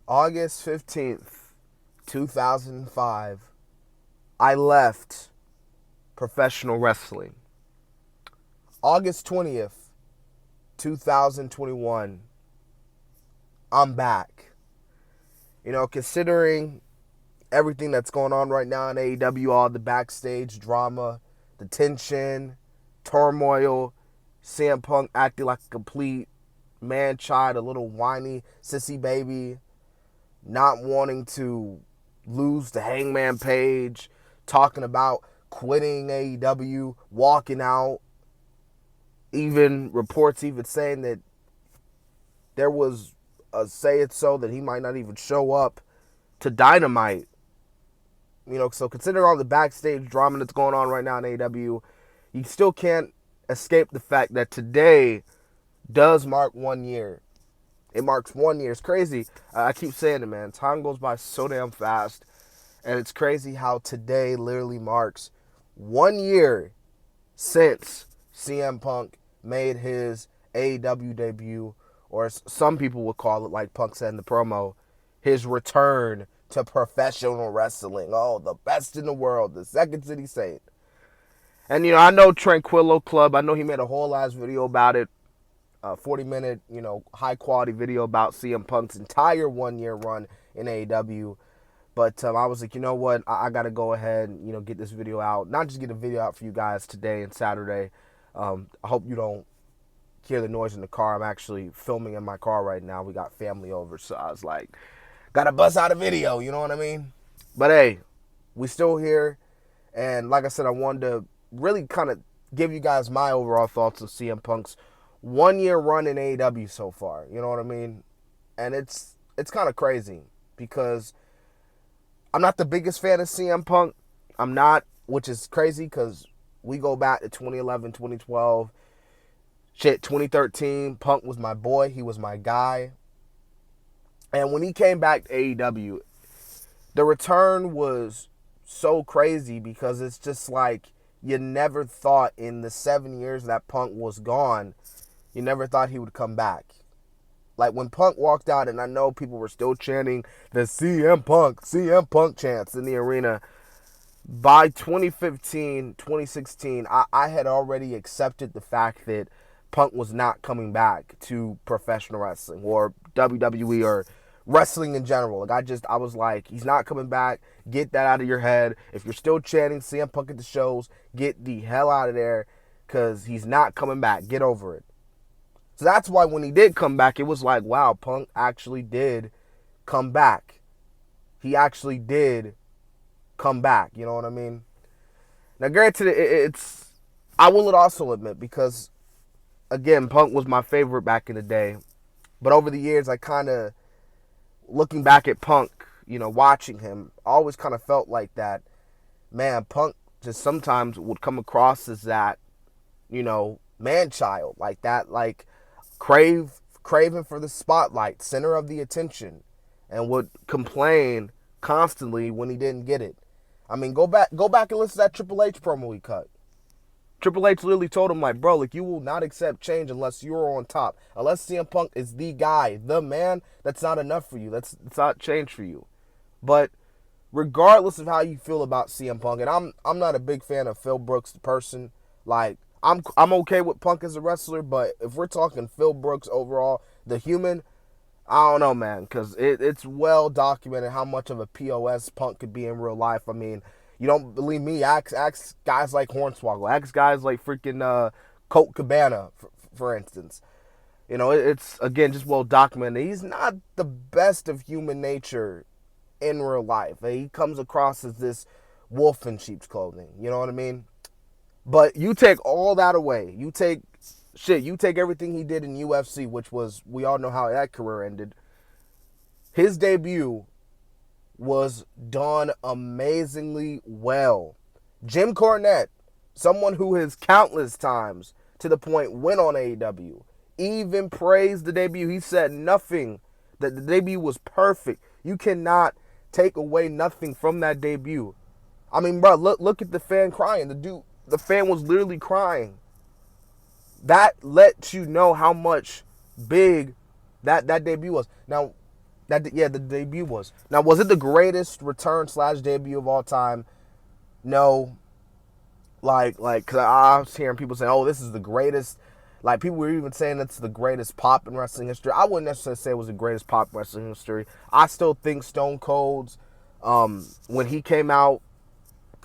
August 15th, 2005, I left professional wrestling. August 20th, 2021, I'm back. Considering everything that's going on right now in AEW, all the backstage drama, the tension, turmoil, CM Punk acting like a complete man child, a little whiny sissy baby, not wanting to lose the Hangman Page, talking about quitting AEW, walking out. Even reports even saying that there was a say it so that he might not even show up to Dynamite. So considering all the backstage drama that's going on right now in AEW, you still can't escape the fact that today does mark 1 year. It marks 1 year. It's crazy. I keep saying it, man. Time goes by so damn fast. And it's crazy how today literally marks 1 year since CM Punk made his AEW debut, or as some people would call it, like Punk said in the promo, his return to professional wrestling. Oh, the best in the world, the Second City Saint. And, I know Tranquillo Club, I know he made a whole ass video about it, a 40-minute, high-quality video about CM Punk's entire 1 year run in AEW. But I was like, you know what? I got to go ahead and, get this video out. Not just get a video out for you guys today and Saturday. I hope you don't hear the noise in the car. I'm actually filming in my car right now. We got family over. So I was like, got to bust out a video. You know what I mean? But hey, we still here. And like I said, I wanted to really kind of give you guys my overall thoughts of CM Punk's 1 year run in AEW so far. You know what I mean? And it's kind of crazy because I'm not the biggest fan of CM Punk. I'm not, which is crazy because we go back to 2011, 2012. Shit, 2013, Punk was my boy. He was my guy. And when he came back to AEW, the return was so crazy because it's just like you never thought in the 7 years that Punk was gone, you never thought he would come back. Like when Punk walked out, and I know people were still chanting the CM Punk chants in the arena. By 2015, 2016, I had already accepted the fact that Punk was not coming back to professional wrestling or WWE or wrestling in general. I was like, he's not coming back. Get that out of your head. If you're still chanting CM Punk at the shows, get the hell out of there because he's not coming back. Get over it. So that's why when he did come back, it was like, wow, Punk actually did come back. He actually did come back. You know what I mean? Now, granted, I will also admit, because, again, Punk was my favorite back in the day. But over the years, I kind of, looking back at Punk, watching him, I always kind of felt like that, man, Punk just sometimes would come across as that, man-child. Like that, like, craving for the spotlight, center of the attention, and would complain constantly when he didn't get it. I mean, go back and listen to that Triple H promo he cut. Triple H literally told him, like, bro, like, you will not accept change unless you're on top. Unless CM Punk is the guy, the man, that's not enough for you. That's not change for you. But regardless of how you feel about CM Punk, and I'm not a big fan of Phil Brooks, the person. Like, I'm okay with Punk as a wrestler, but if we're talking Phil Brooks overall, the human, I don't know, man, because it's well documented how much of a POS Punk could be in real life. I mean, you don't believe me? Ask guys like Hornswoggle. Ask guys like freaking Colt Cabana, for instance. It's, again, just well documented. He's not the best of human nature in real life. He comes across as this wolf in sheep's clothing. You know what I mean? But you take all that away. You take everything he did in UFC, which was, we all know how that career ended. His debut was done amazingly well. Jim Cornette, someone who has countless times to the point went on AEW, even praised the debut. He said nothing, that the debut was perfect. You cannot take away nothing from that debut. I mean, bro, look at the fan crying. The fan was literally crying. That lets you know how much big that debut was. Now, The debut was. Now, was it the greatest return / debut of all time? No. Cause I was hearing people saying, "Oh, this is the greatest." Like, people were even saying it's the greatest pop in wrestling history. I wouldn't necessarily say it was the greatest pop in wrestling history. I still think Stone Cold's, when he came out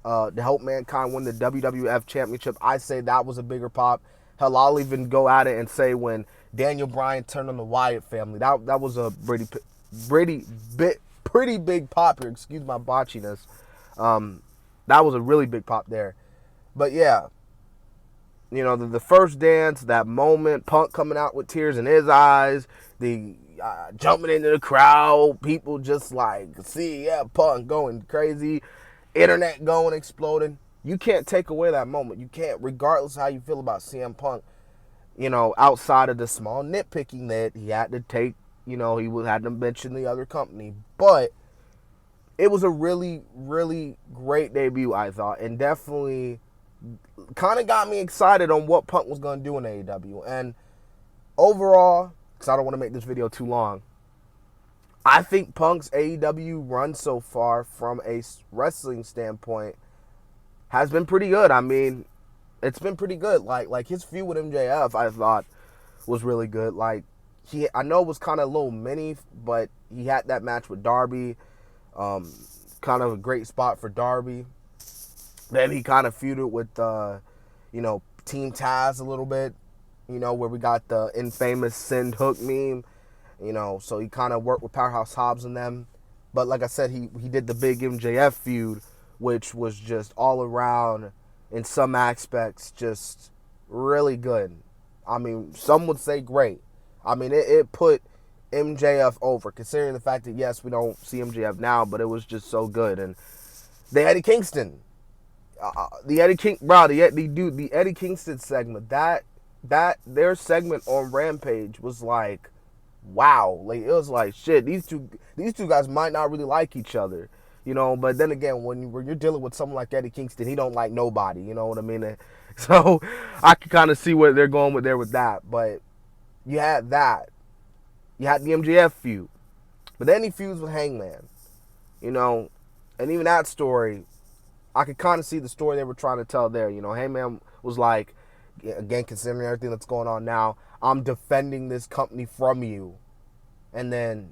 to help Mankind win the WWF Championship, I say that was a bigger pop. Hell, I'll even go at it and say when Daniel Bryan turned on the Wyatt family, that was a pretty big pop here. Excuse my botchiness. That was a really big pop there. But yeah, the first dance, that moment, Punk coming out with tears in his eyes, the jumping into the crowd, people just like, see, yeah, Punk going crazy, internet going, exploding. You can't take away that moment. You can't, regardless of how you feel about CM Punk, outside of the small nitpicking that he had to take, he had to mention the other company. But it was a really, really great debut, I thought, and definitely kind of got me excited on what Punk was going to do in AEW. And overall, because I don't want to make this video too long, I think Punk's AEW run so far from a wrestling standpoint has been pretty good. I mean, it's been pretty good. Like his feud with MJF, I thought was really good. Like, I know it was kind of a little mini, but he had that match with Darby. Kind of a great spot for Darby. Then he kind of feuded with, Team Taz a little bit, where we got the infamous Send Hook meme, so he kind of worked with Powerhouse Hobbs and them. But like I said, he did the big MJF feud, which was just all around, in some aspects, just really good. I mean, some would say great. I mean, it put MJF over, considering the fact that, yes, we don't see MJF now, but it was just so good. And the Eddie Kingston. The Eddie Kingston segment, that their segment on Rampage was like, wow. Like, it was like, shit, these two guys might not really like each other, but then again, when you're dealing with someone like Eddie Kingston, he don't like nobody, you know what I mean? So I can kind of see where they're going with that. But you had that. You had the MJF feud. But then he feuds with Hangman, and even that story, I could kind of see the story they were trying to tell there. Heyman was like, again, considering everything that's going on now, I'm defending this company from you. And then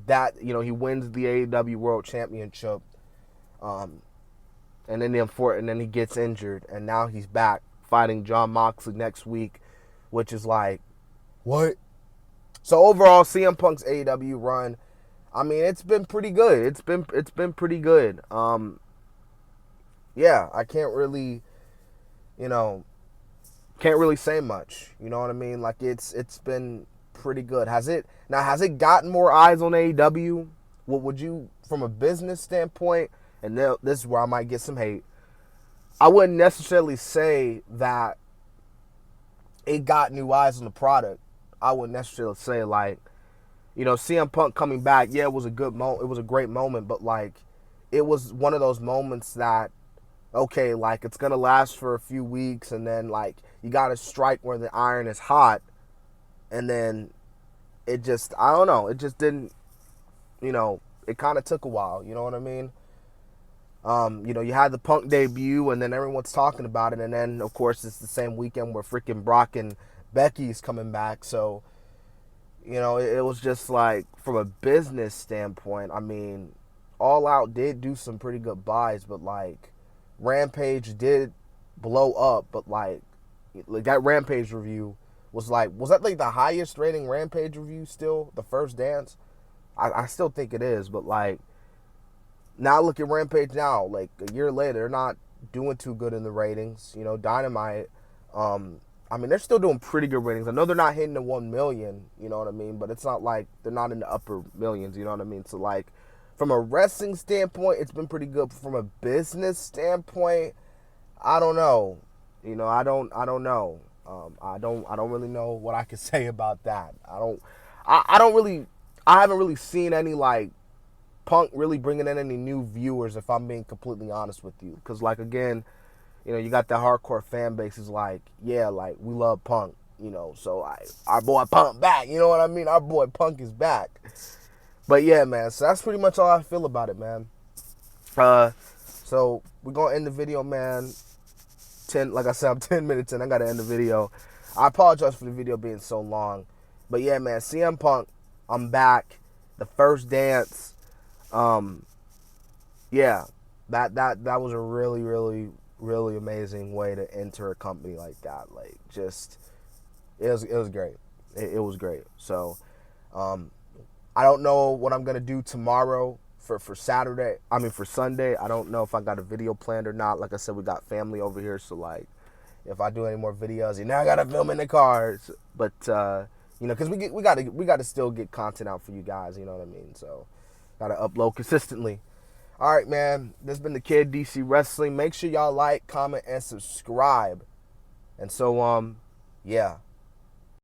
that, he wins the AEW World Championship. And then he gets injured. And now he's back fighting Jon Moxley next week, which is like, what? So overall, CM Punk's AEW run, I mean, it's been pretty good. It's been pretty good. Yeah, I can't really say much. You know what I mean? Like, it's been pretty good. Has it gotten more eyes on AEW? What would you, from a business standpoint, and this is where I might get some hate, I wouldn't necessarily say that it got new eyes on the product. I wouldn't necessarily say, like, CM Punk coming back, yeah, it was a great moment, but, like, it was one of those moments that, okay, like, it's going to last for a few weeks, and then, like, you got to strike where the iron is hot, and then it just, I don't know, it just didn't, it kind of took a while, you know what I mean? You had the Punk debut, and then everyone's talking about it, and then, of course, it's the same weekend where freaking Brock and Becky's coming back, so, it was just, like, from a business standpoint, I mean, All Out did do some pretty good buys, but, like, Rampage did blow up, but like that Rampage review was that like the highest rating Rampage review still, the first dance? I still think it is, but like, now look at Rampage now, like a year later, they're not doing too good in the ratings. Dynamite, I mean, they're still doing pretty good ratings. I know they're not hitting the 1 million, you know what I mean, but it's not like they're not in the upper millions, you know what I mean? So like, from a wrestling standpoint, it's been pretty good. From a business standpoint, I don't know. I don't know. I don't really know what I can say about that. I haven't really seen any, like, Punk really bringing in any new viewers, if I'm being completely honest with you. Because, like, again, you got that hardcore fan base is like, yeah, like, we love Punk, so our boy Punk back, you know what I mean? Our boy Punk is back. But yeah, man. So that's pretty much all I feel about it, man. So we're gonna end the video, man. Like I said, I'm 10 minutes in. I gotta end the video. I apologize for the video being so long, but yeah, man. CM Punk, I'm back. The first dance. Yeah, that was a really, really, really amazing way to enter a company like that. Like, just it was great. It was great. So, I don't know what I'm gonna do tomorrow for Saturday. I mean for Sunday. I don't know if I got a video planned or not. Like I said, we got family over here, so like, if I do any more videos, I gotta film in the cars. But because we gotta still get content out for you guys. You know what I mean? So, gotta upload consistently. All right, man. This has been the Kid DC Wrestling. Make sure y'all like, comment, and subscribe. And so, yeah.